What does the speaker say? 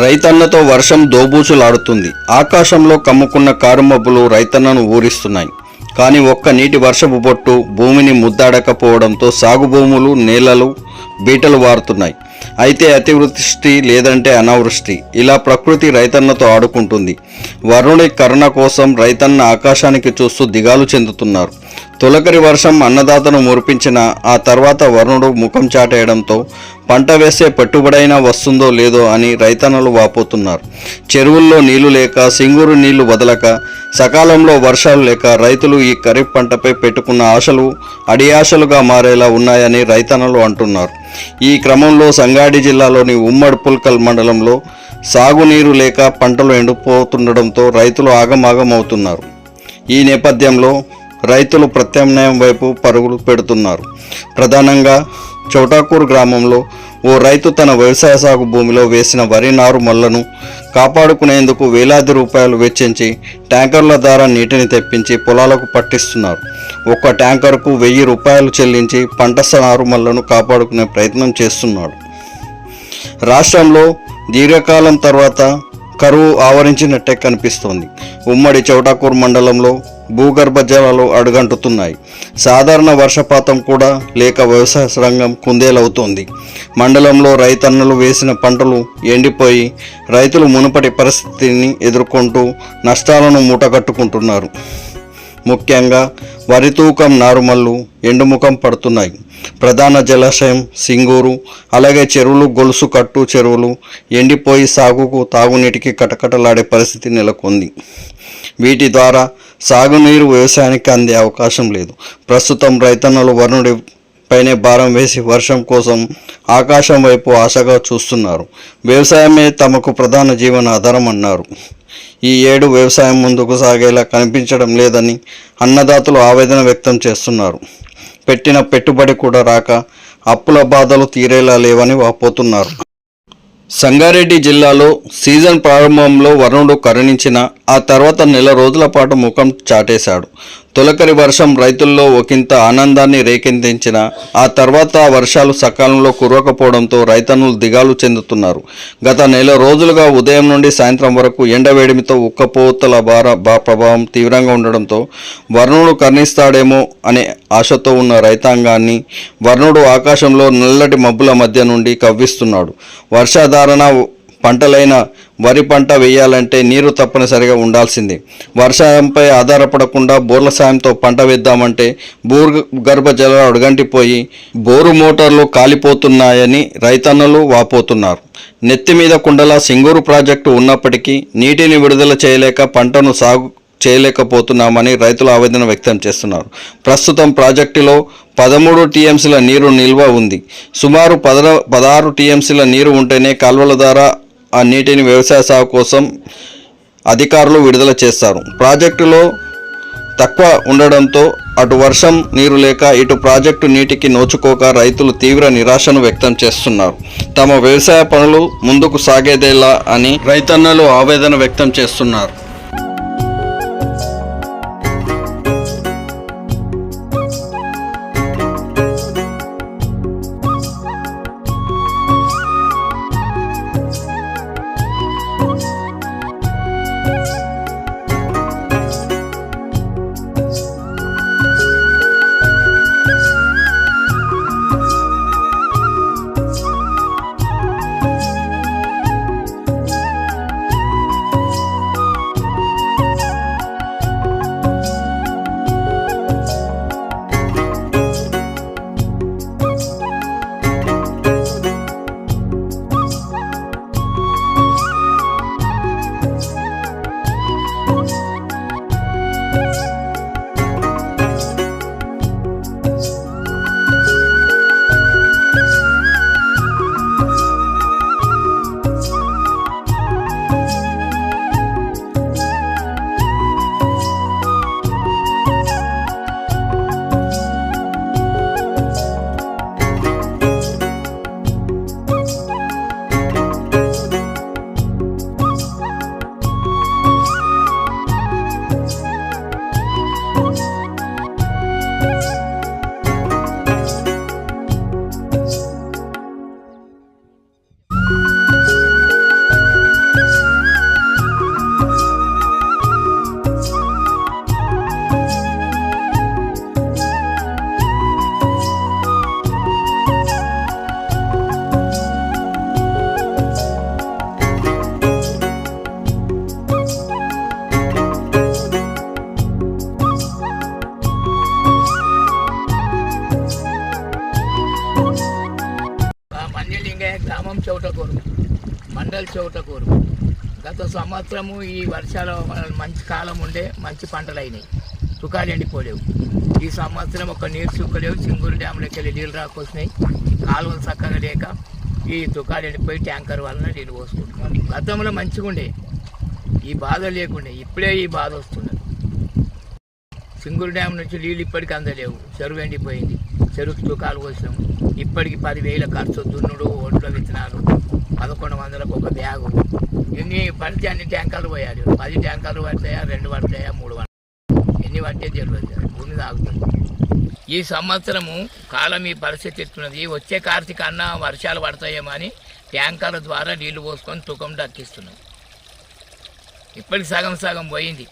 రైతన్నతో వర్షం దోబూచులాడుతుంది. ఆకాశంలో కమ్ముకున్న కారుమబ్బులు రైతన్నను ఊరిస్తున్నాయి. కానీ ఒక్క నీటి వర్షపు బొట్టు భూమిని ముద్దాడకపోవడంతో సాగు భూములు నేలలు బీటలు వారుతున్నాయి. అయితే అతివృష్టి లేదంటే అనావృష్టి, ఇలా ప్రకృతి రైతన్నతో ఆడుకుంటుంది. వరుణుడి కరుణ కోసం రైతన్న ఆకాశానికి చూస్తూ దిగాలు చెందుతున్నారు. తొలకరి వర్షం అన్నదాతను మురిపించిన ఆ తర్వాత వరుణుడు ముఖం చాటేయడంతో పంట వేసే పెట్టుబడైనా వస్తుందో లేదో అని రైతన్నలు వాపోతున్నారు. చెరువుల్లో నీళ్లు లేక, సింగూరు నీళ్లు వదలక, సకాలంలో వర్షాలు లేక రైతులు ఈ ఖరీఫ్ పంటపై పెట్టుకున్న ఆశలు అడియాశలుగా మారేలా ఉన్నాయని రైతన్నలు అంటున్నారు. ఈ క్రమంలో సంగారెడ్డి జిల్లాలోని ఉమ్మడి పుల్కల్ మండలంలో సాగునీరు లేక పంటలు ఎండిపోతుండడంతో రైతులు ఆగమాగమవుతున్నారు. ఈ నేపథ్యంలో రైతులు ప్రత్యామ్నాయం వైపు పరుగులు పెడుతున్నారు. ప్రధానంగా చౌటాకూరు గ్రామంలో ఓ రైతు తన వ్యవసాయ సాగు భూమిలో వేసిన వరి నారు మల్లను కాపాడుకునేందుకు వేలాది రూపాయలు వెచ్చించి ట్యాంకర్ల ద్వారా నీటిని తెప్పించి పొలాలకు పట్టిస్తున్నారు. ఒక్క ట్యాంకర్కు 1000 రూపాయలు చెల్లించి పంట నారు మల్లను కాపాడుకునే ప్రయత్నం చేస్తున్నాడు. రాష్ట్రంలో దీర్ఘకాలం తర్వాత కరువు ఆవరించినట్టే కనిపిస్తోంది. ఉమ్మడి చౌటాకూరు మండలంలో భూగర్భ జలాలు అడుగంటుతున్నాయి. సాధారణ వర్షపాతం కూడా లేక వ్యవసాయ రంగం కుందేలవుతోంది. మండలంలో రైతన్నలు వేసిన పంటలు ఎండిపోయి రైతులు మునుపటి పరిస్థితిని ఎదుర్కొంటూ నష్టాలను మూటగట్టుకుంటున్నారు. ముఖ్యంగా వరి తూకం నారుమల్లు ఎండుముఖం పడుతున్నాయి. ప్రధాన జలాశయం సింగూరు, అలాగే చెరువులు, గొలుసు కట్టు చెరువులు ఎండిపోయి సాగుకు తాగునీటికి కటకటలాడే పరిస్థితి నెలకొంది. వీటి ద్వారా సాగునీరు వ్యవసాయానికి అందే అవకాశం లేదు. ప్రస్తుతం రైతన్నలు వరుణుడి పైనే భారం వేసి వర్షం కోసం ఆకాశం వైపు ఆశగా చూస్తున్నారు. వ్యవసాయమే తమకు ప్రధాన జీవన ఆధారం అన్నారు. ఈ ఏడు వ్యవసాయం ముందుకు సాగేలా కనిపించడం లేదని అన్నదాతలు ఆవేదన వ్యక్తం చేస్తున్నారు. పెట్టిన పెట్టుబడి కూడా రాక అప్పుల బాధలు తీరేలా లేవని వాపోతున్నారు. సంగారెడ్డి జిల్లాలో సీజన్ ప్రారంభంలో వరుణుడు కరుణించిన ఆ తర్వాత నెల రోజుల పాటు ముఖం చాటేశాడు. తొలకరి వర్షం రైతుల్లో ఒకంత ఆనందాన్ని రేకెత్తించిన ఆ తర్వాత వర్షాలు సకాలంలో కురవకపోవడంతో రైతన్నులు దిగాలు చెందుతున్నారు. గత నెల రోజులుగా ఉదయం నుండి సాయంత్రం వరకు ఎండవేడిమితో ఉక్కపోతల ప్రభావం తీవ్రంగా ఉండడంతో వరుణుడు కరుణిస్తాడేమో అనే ఆశతో ఉన్న రైతాంగాన్ని వరుణుడు ఆకాశంలో నల్లటి మబ్బుల మధ్య నుండి కవ్విస్తున్నాడు. వర్షాధారణ పంటలైన వరి పంట వేయాలంటే నీరు తప్పనిసరిగా ఉండాల్సిందే. వర్షంపై ఆధారపడకుండా బోర్ల సాయంతో పంట వేద్దామంటే భూగర్భ జలాలు అడుగంటిపోయి బోరు మోటార్లు కాలిపోతున్నాయని రైతన్నలు వాపోతున్నారు. నెత్తి మీద కుండలా సింగూరు ప్రాజెక్టు ఉన్నప్పటికీ నీటిని విడుదల చేయలేక పంటను సాగు చేయలేకపోతున్నామని రైతులు ఆవేదన వ్యక్తం చేస్తున్నారు. ప్రస్తుతం ప్రాజెక్టులో 13 టీఎంసీల నీరు నిల్వ ఉంది. సుమారు 16 టీఎంసీల నీరు ఉంటేనే కాల్వల ద్వారా ఆ నీటిని వ్యవసాయ సాగు కోసం అధికారులు విడుదల చేస్తారు. ప్రాజెక్టులో తక్కువ ఉండడంతో అటు వర్షం నీరు లేక ఇటు ప్రాజెక్టు నీటికి నోచుకోక రైతులు తీవ్ర నిరాశను వ్యక్తం చేస్తున్నారు. తమ వ్యవసాయ పనులు ముందుకు సాగేదేలా అని రైతన్నలు ఆవేదన వ్యక్తం చేస్తున్నారు. మన్యలింగయ్య గ్రామం చౌటకూరు, మండల్ చౌటకూరు. గత సంవత్సరము ఈ వర్షాల మంచి కాలం ఉండే మంచి పంటలు అయినాయి, తుకాలు ఎండిపోలేవు. ఈ సంవత్సరం ఒక నీరు చుక్కలేవు, సింగూరు డ్యాంలోకి వెళ్ళి నీళ్ళు రాకొచ్చినాయి. కాలువలు చక్కగా లేక ఈ తుకాలు ఎండిపోయి ట్యాంకర్ వలన నీళ్ళు పోసుకుంటున్నాం. గతంలో మంచిగా ఉండే, ఈ బాధ లేకుండే, ఇప్పుడే ఈ బాధ వస్తున్నది. సింగూరు డ్యామ్ నుంచి నీళ్ళు ఇప్పటికీ అందలేవు, చెరువు ఎండిపోయింది. చెరువుకి తుకాలు పోసినాం. ఇప్పటికి 10,000 ఖర్చు, దున్నుడు, ఒడ్ల విత్తనాలు, 1100కు ఒక బ్యాగు. ఎన్ని పడితే అన్ని ట్యాంకర్లు పోయాలి. 10 ట్యాంకర్లు పడతాయా, 2 పడతాయా, 3 పడతాయా, ఎన్ని పట్టే తెలియదు. భూమి తాగుతుంది. ఈ సంవత్సరము కాలం ఈ పరిస్థితి ఇస్తున్నది. వచ్చే కార్తీక అన్న వర్షాలు పడతాయేమో అని ట్యాంకర్ల ద్వారా నీళ్లు పోసుకొని తుకం దక్కిస్తున్నాం. ఇప్పటికి సగం సగం పోయింది.